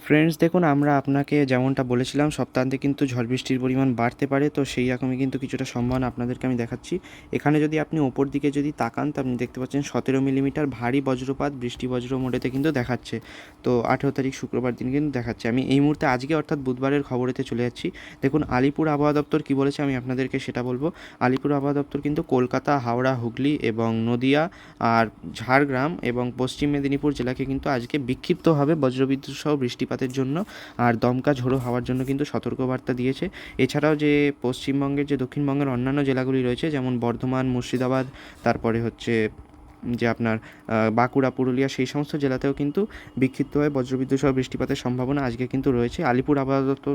Friends দেখুন, আমরা আপনাকে যেমনটা বলেছিলাম সপ্তাহান্তে কিন্তু ঝড় বৃষ্টির পরিমাণ বাড়তে পারে, তো সেই রকমই কিন্তু কিছুটা সম্ভাবনা আপনাদেরকে আমি দেখাচ্ছি। এখানে যদি আপনি ওপর দিকে যদি তাকান, তো আপনি দেখতে পাচ্ছেন 17 মিলিমিটার ভারী বজ্রপাত বৃষ্টি বজ্র মোডেতে কিন্তু দেখাচ্ছে। তো 18 তারিখ শুক্রবার দিন কিন্তু দেখাচ্ছে। আমি এই মুহূর্তে আজকে অর্থাৎ বুধবারের খবরেতে চলে যাচ্ছি। দেখুন আলিপুর আবহাওয়া দপ্তর কী বলেছে আমি আপনাদেরকে সেটা বলবো। আলিপুর আবহাওয়া দপ্তর কিন্তু কলকাতা, হাওড়া, হুগলি এবং নদিয়া আর ঝাড়গ্রাম এবং পশ্চিম মেদিনীপুর জেলাকে কিন্তু আজকে বিক্ষিপ্তভাবে বজ্রবিদ্যুৎ সহ বৃষ্টিপাতের জন্য আর দমকা ঝোড়ো হাওয়ার জন্য কিন্তু সতর্কবার্তা দিয়েছে। এছাড়াও যে পশ্চিমবঙ্গের যে দক্ষিণবঙ্গের অন্যান্য জেলাগুলি রয়েছে, যেমন বর্ধমান, মুর্শিদাবাদ, তারপরে হচ্ছে যে আপনার বাঁকুড়া, পুরুলিয়া, সেই সমস্ত জেলাতেও কিন্তু বিক্ষিপ্তভাবে বজ্রবিদ্যুৎ সহ বৃষ্টিপাতের সম্ভাবনা আজকে কিন্তু রয়েছে। আলিপুর আবহাওয়া দপ্তর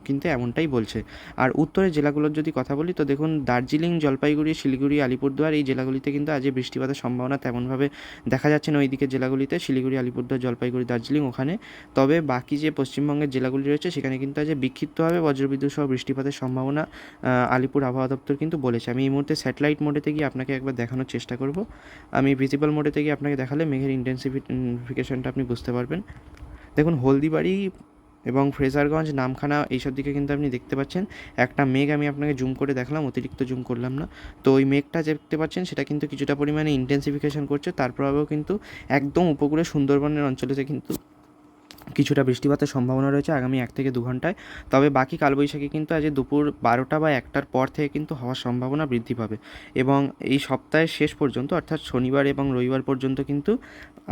কিন্তু এমনটাই বলছে। আর উত্তরের জেলাগুলোর যদি কথা বলি, তো দেখুন দার্জিলিং, জলপাইগুড়ি, শিলিগুড়ি, আলিপুরদুয়ার এই জেলাগুলিতে কিন্তু আজকে বৃষ্টিপাতের সম্ভাবনা তেমনভাবে দেখা যাচ্ছে না। ওই দিকের জেলাগুলিতে শিলিগুড়ি, আলিপুরদুয়ার, জলপাইগুড়ি, দার্জিলিং ওখানে। তবে বাকি যে পশ্চিমবঙ্গের জেলাগুলি রয়েছে সেখানে কিন্তু আজ বিক্ষিপ্তভাবে বজ্রবিদ্যুৎ সহ বৃষ্টিপাতের সম্ভাবনা আলিপুর আবহাওয়া দপ্তর কিন্তু বলেছে। আমি এই মুহূর্তে স্যাটেলাইট মোডেতে গিয়ে আপনাকে একবার দেখানোর চেষ্টা করব। আমি ভিজিবল মোডেতে গিয়ে আপনাকে দেখালে মেঘের ইন্টেন্সিফিকেশনটা আপনি বুঝতে পারবেন। দেখুন হলদিবাড়ি এবং ফ্রেজারগঞ্জ, নামখানা এইসব দিকে কিন্তু আপনি দেখতে পাচ্ছেন একটা মেঘ। আমি আপনাকে জুম করে দেখালাম, অতিরিক্ত জুম করলাম না। তো ওই মেঘটা দেখতে পাচ্ছেন সেটা কিন্তু কিছুটা পরিমাণে ইন্টেন্সিফিকেশন করছে। তার প্রভাবেও কিন্তু একদম উপকূলে সুন্দরবনের অঞ্চলেতে কিন্তু কিছুটা বৃষ্টিপাতের সম্ভাবনা রয়েছে আগামী 1 থেকে 2 ঘন্টায়। তবে বাকি কালবৈশাখী কিন্তু আজ দুপুর 12টা বা 1টার পর থেকে কিন্তু হওয়ার সম্ভাবনা বৃদ্ধি পাবে। এবং এই সপ্তাহের শেষ পর্যন্ত অর্থাৎ শনিবার এবং রবিবার পর্যন্ত কিন্তু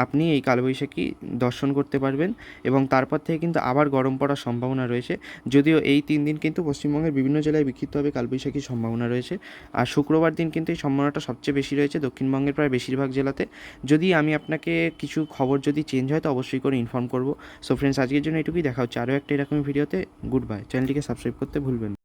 আপনি এই কালবৈশাখী দর্শন করতে পারবেন। এবং তারপর থেকে কিন্তু আবার গরম পড়ার সম্ভাবনা রয়েছে। যদিও এই 3 দিন কিন্তু পশ্চিমবঙ্গের বিভিন্ন জেলায় বিক্ষিপ্তভাবে কালবৈশাখীর সম্ভাবনা রয়েছে। আর শুক্রবার দিন কিন্তু এই সম্ভাবনাটা সবচেয়ে বেশি রয়েছে দক্ষিণবঙ্গের প্রায় বেশিরভাগ জেলাতে। যদি আমি আপনাকে কিছু খবর যদি চেঞ্জ হয় তো অবশ্যই করে ইনফর্ম করব। সো ফ্রেন্ডস, আজকের জন্য এটুকুই। দেখা হচ্ছে আরও একটা এরকমই ভিডিওতে। Good bye. চ্যানেলটিকে সাবস্ক্রাইব করতে ভুলবেন না।